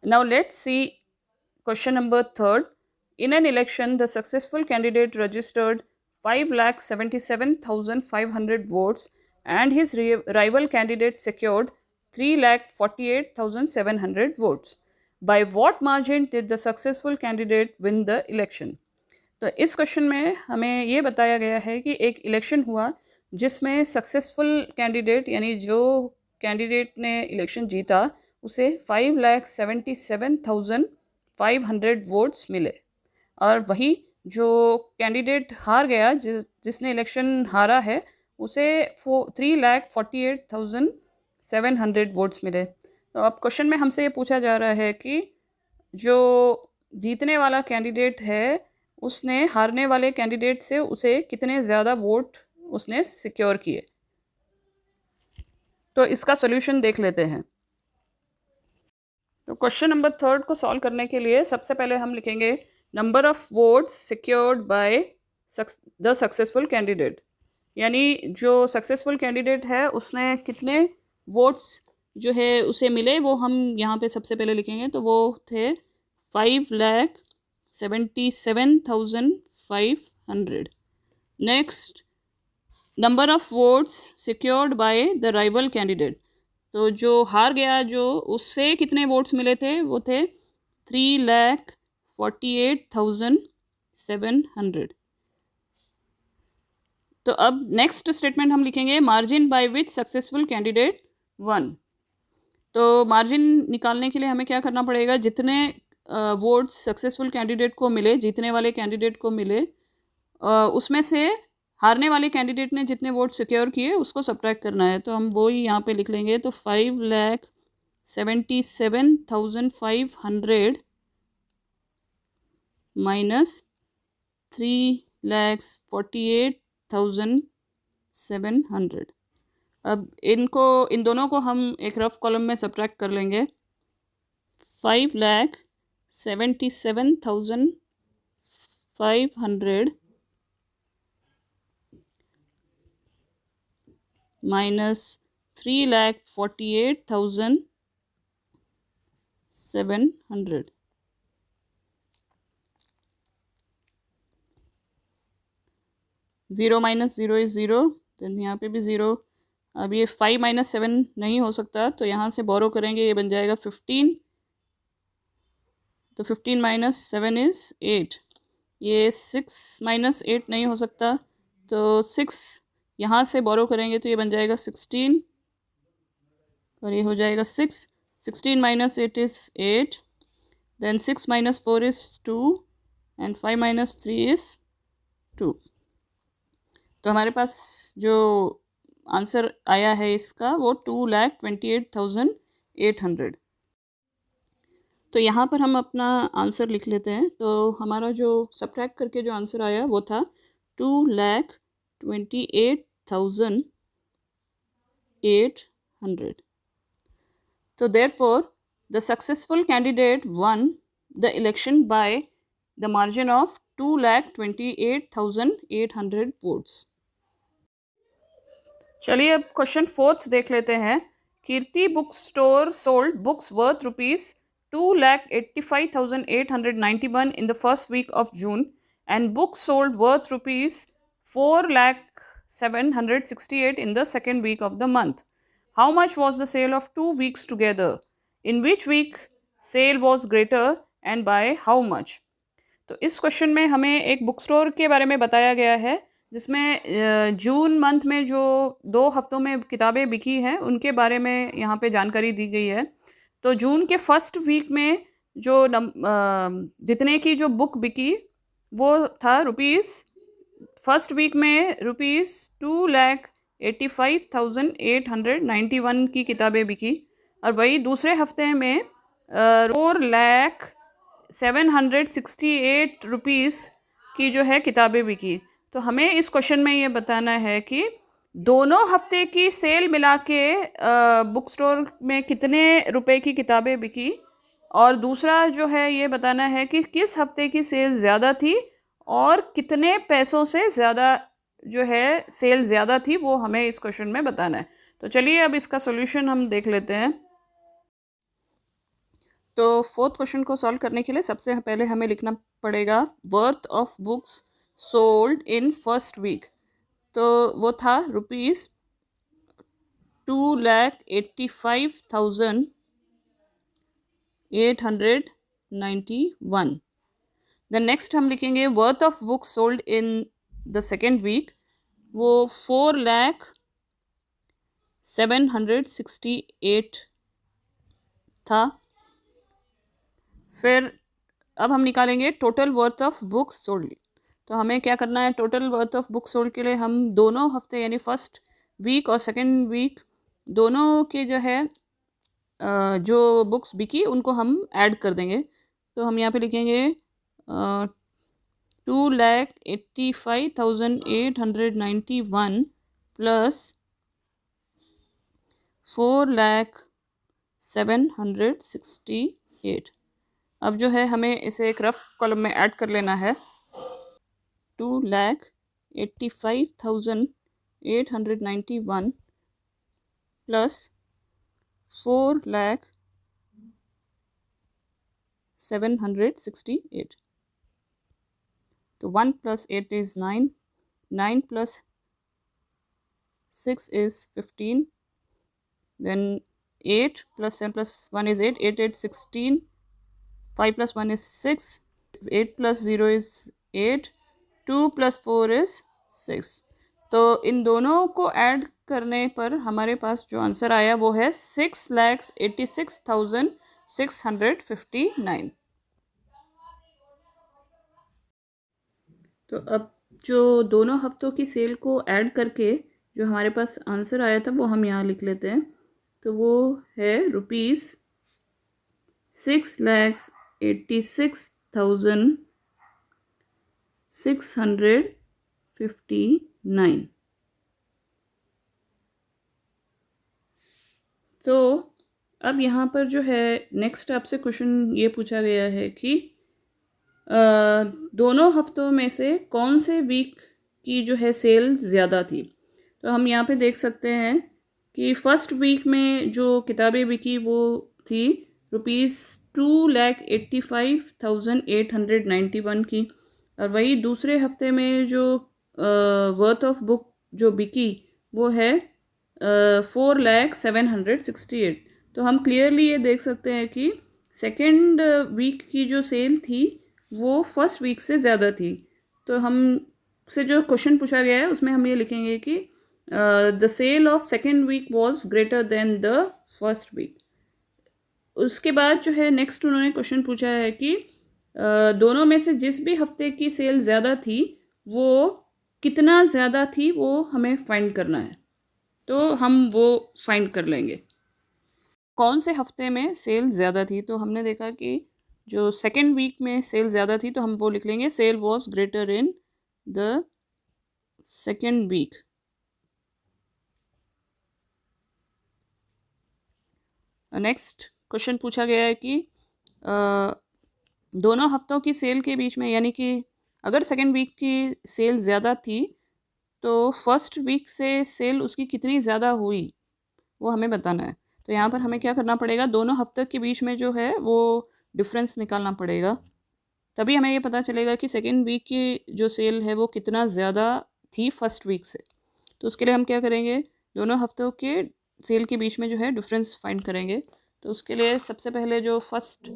Now let's see question number third. In an election, the successful candidate registered 5,77,500 votes and his rival candidate secured 3,48,700 votes. By what margin did the successful candidate win the election? तो इस question में हमें ये बताया गया है कि एक इलेक्शन हुआ जिसमें सक्सेसफुल कैंडिडेट यानी जो कैंडिडेट ने इलेक्शन जीता उसे 5,77,500 वोट्स मिले, और वही जो कैंडिडेट हार गया जिसने इलेक्शन हारा है उसे 3,48,700 वोट्स मिले। तो अब क्वेश्चन में हमसे ये पूछा जा रहा है कि जो जीतने वाला कैंडिडेट है उसने हारने वाले कैंडिडेट से उसे कितने ज़्यादा वोट उसने सिक्योर किए। तो इसका सोल्यूशन देख लेते हैं। तो क्वेश्चन नंबर थर्ड को सॉल्व करने के लिए सबसे पहले हम लिखेंगे number of votes secured by the successful candidate, यानी जो सक्सेसफुल कैंडिडेट है उसने कितने वोट्स जो है उसे मिले वो हम यहाँ पे सबसे पहले लिखेंगे। तो वो थे 5,77,500। Next, number of votes secured by the rival candidate, तो जो हार गया जो उससे कितने वोट्स मिले थे वो थे 3,48,700। तो अब नेक्स्ट स्टेटमेंट हम लिखेंगे margin by which successful candidate one. तो मार्जिन निकालने के लिए हमें क्या करना पड़ेगा, जितने वोट्स सक्सेसफुल कैंडिडेट को मिले, जीतने वाले कैंडिडेट को मिले, उसमें से हारने वाले कैंडिडेट ने जितने वोट सिक्योर किए उसको सब्ट्रैक्ट करना है। तो हम वो ही यहाँ पे लिख लेंगे। तो 5,77,500 माइनस 3,48,700। अब इन दोनों को हम एक रफ कॉलम में सब्ट्रैक्ट कर लेंगे। 5,77,500 minus 3,48,700। Zero minus zero is zero, then यहाँ पे भी ज़ीरो। अब ये 5 माइनस 7 नहीं हो सकता, तो यहाँ से बोरो करेंगे, ये बन जाएगा 15। तो 15 माइनस 7 इज़ 8। ये 6 माइनस 8 नहीं हो सकता, तो 6 यहाँ से बोरो करेंगे तो ये बन जाएगा 16, और ये हो जाएगा 6। 16 minus 8 is 8, then 6 minus 4 is 2, and 5 minus 3 is 2। तो हमारे पास जो आंसर आया है इसका वो 2,28,800। तो यहाँ पर हम अपना आंसर लिख लेते हैं। तो हमारा जो सब्ट्रैक्ट करके जो आंसर आया वो था 2,28,800। तो therefore the successful candidate won the election by the margin of 2,28,800 votes. चलिए अब क्वेश्चन फोर्थ देख लेते हैं। Kirti book store sold books worth ₹2,85,891 in the first week of June and books sold worth ₹4,07,68 in the second week of the month. How much was the sale of 2 weeks together? In which week sale was greater and by how much? तो इस question में हमें एक book store के बारे में बताया गया है जिसमें जून मंथ में जो 2 हफ्तों में किताबें बिकी हैं उनके बारे में यहाँ पे जानकारी दी गई है। तो जून के फर्स्ट वीक में जो जितने की जो बुक बिकी वो था फर्स्ट वीक में ₹2,85,891 की किताबें बिकी, और वही दूसरे हफ्ते में ₹4,768 की जो है किताबें बिकी। तो हमें इस क्वेश्चन में ये बताना है कि दोनों हफ्ते की सेल मिला के बुक स्टोर में कितने रुपए की किताबें बिकी, और दूसरा जो है ये बताना है कि किस हफ्ते की सेल ज़्यादा थी और कितने पैसों से ज़्यादा जो है सेल ज़्यादा थी, वो हमें इस क्वेश्चन में बताना है। तो चलिए अब इसका सॉल्यूशन हम देख लेते हैं। तो फोर्थ क्वेश्चन को सॉल्व करने के लिए सबसे पहले हमें लिखना पड़ेगा worth of books sold in first week. तो वो था ₹2,85,891। देन नेक्स्ट हम लिखेंगे worth of books sold in the second week, वो 4,07,68 था। फिर अब हम निकालेंगे total worth of books sold. तो हमें क्या करना है, total worth of books sold के लिए हम दोनों हफ्ते यानी फर्स्ट वीक और सेकेंड वीक दोनों के जो है जो बुक्स बिकी उनको हम ऐड कर देंगे। तो हम यहाँ पे लिखेंगे 2,85,891 प्लस 4,07,68। अब जो है हमें इसे एक रफ कॉलम में ऐड कर लेना है। 2,85,891 प्लस 4,07,68। तो 1 plus 8 is 9, 9 plus 6 is 15, then 8 plus 7 plus 1 is 8, 8 8 16, 5 plus 1 is 6, 8 plus 0 is 8, 2 plus 4 is 6। तो इन दोनों को ऐड करने पर हमारे पास जो आंसर आया वो है 6,86,659। तो अब जो दोनों हफ्तों की सेल को ऐड करके जो हमारे पास आंसर आया था वो हम यहाँ लिख लेते हैं। तो वो है ₹6,86,659। तो अब यहाँ पर जो है नेक्स्ट आपसे क्वेश्चन ये पूछा गया है कि दोनों हफ्तों में से कौन से वीक की जो है सेल ज़्यादा थी। तो हम यहाँ पे देख सकते हैं कि फर्स्ट वीक में जो किताबें बिकी वो थी ₹2,85,891 की, और वही दूसरे हफ्ते में जो वर्थ ऑफ बुक जो बिकी वो है 4,07,68। तो हम क्लियरली ये देख सकते हैं कि सेकेंड वीक की जो सेल थी वो फर्स्ट वीक से ज़्यादा थी। तो हम से जो क्वेश्चन पूछा गया है उसमें हम ये लिखेंगे कि the sale of second week was greater than the first week. उसके बाद जो है नेक्स्ट उन्होंने क्वेश्चन पूछा है कि दोनों में से जिस भी हफ्ते की सेल ज़्यादा थी वो कितना ज़्यादा थी वो हमें फाइंड करना है। तो हम वो फाइंड कर लेंगे कौन से हफ्ते में सेल ज़्यादा थी। तो हमने देखा कि जो सेकेंड वीक में सेल ज़्यादा थी तो हम वो लिख लेंगे sale was greater in the second week. Next question पूछा गया है कि दोनों हफ्तों की सेल के बीच में यानी कि अगर सेकेंड वीक की सेल ज़्यादा थी तो फर्स्ट वीक से सेल उसकी कितनी ज़्यादा हुई वो हमें बताना है। तो यहाँ पर हमें क्या करना पड़ेगा, दोनों हफ्तों के बीच में जो है वो डिफरेंस निकालना पड़ेगा, तभी हमें ये पता चलेगा कि सेकेंड वीक की जो सेल है वो कितना ज़्यादा थी फर्स्ट वीक से। तो उसके लिए हम क्या करेंगे, दोनों हफ्तों के सेल के बीच में जो है डिफरेंस फाइंड करेंगे। तो उसके लिए सबसे पहले जो फर्स्ट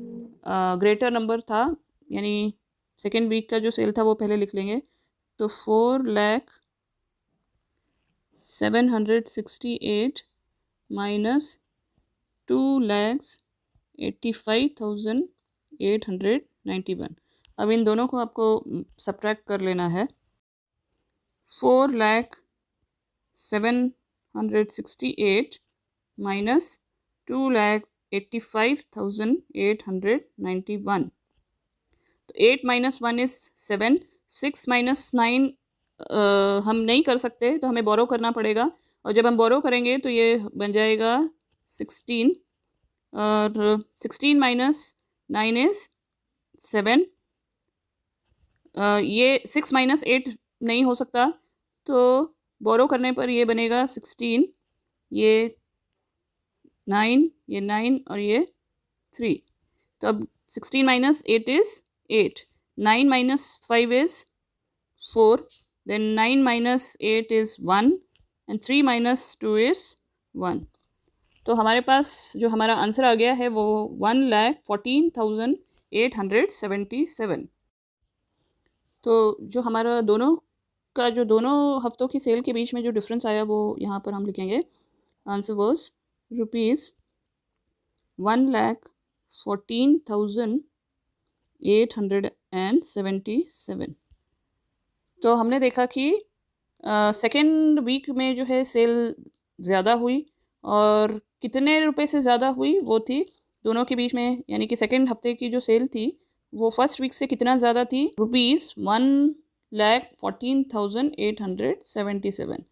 ग्रेटर नंबर था यानी सेकेंड वीक का जो सेल था वो पहले लिख लेंगे। तो 4,07,68 माइनस 2,85,891। अब इन दोनों को आपको सब्ट्रैक्ट कर लेना है। 4,07,68 माइनस 2,85,891। तो 8 माइनस 1 इज़ 7, 6 माइनस 9 हम नहीं कर सकते तो हमें बोरो करना पड़ेगा, और जब हम बोरो करेंगे तो ये बन जाएगा 16, और 16 माइनस 9 इज़ 7। ये 6 माइनस 8 नहीं हो सकता तो बोरो करने पर ये बनेगा 16, ये 9, ये 9 और ये 3। तो अब 16 minus 8 is 8, 9 minus 5 is 4, then 9 minus 8 is 1 and 3 minus 2 is 1. तो हमारे पास जो हमारा आंसर आ गया है वो 1,14,877. तो जो हमारा दोनों हफ्तों की सेल के बीच में जो डिफरेंस आया वो यहाँ पर हम लिखेंगे. Answer was ₹1,14,877. तो हमने देखा कि सेकेंड वीक में जो है सेल ज़्यादा हुई, और कितने रुपए से ज़्यादा हुई वो थी दोनों के बीच में, यानी कि सेकेंड हफ्ते की जो सेल थी वो फर्स्ट वीक से कितना ज़्यादा थी, ₹1,14,877.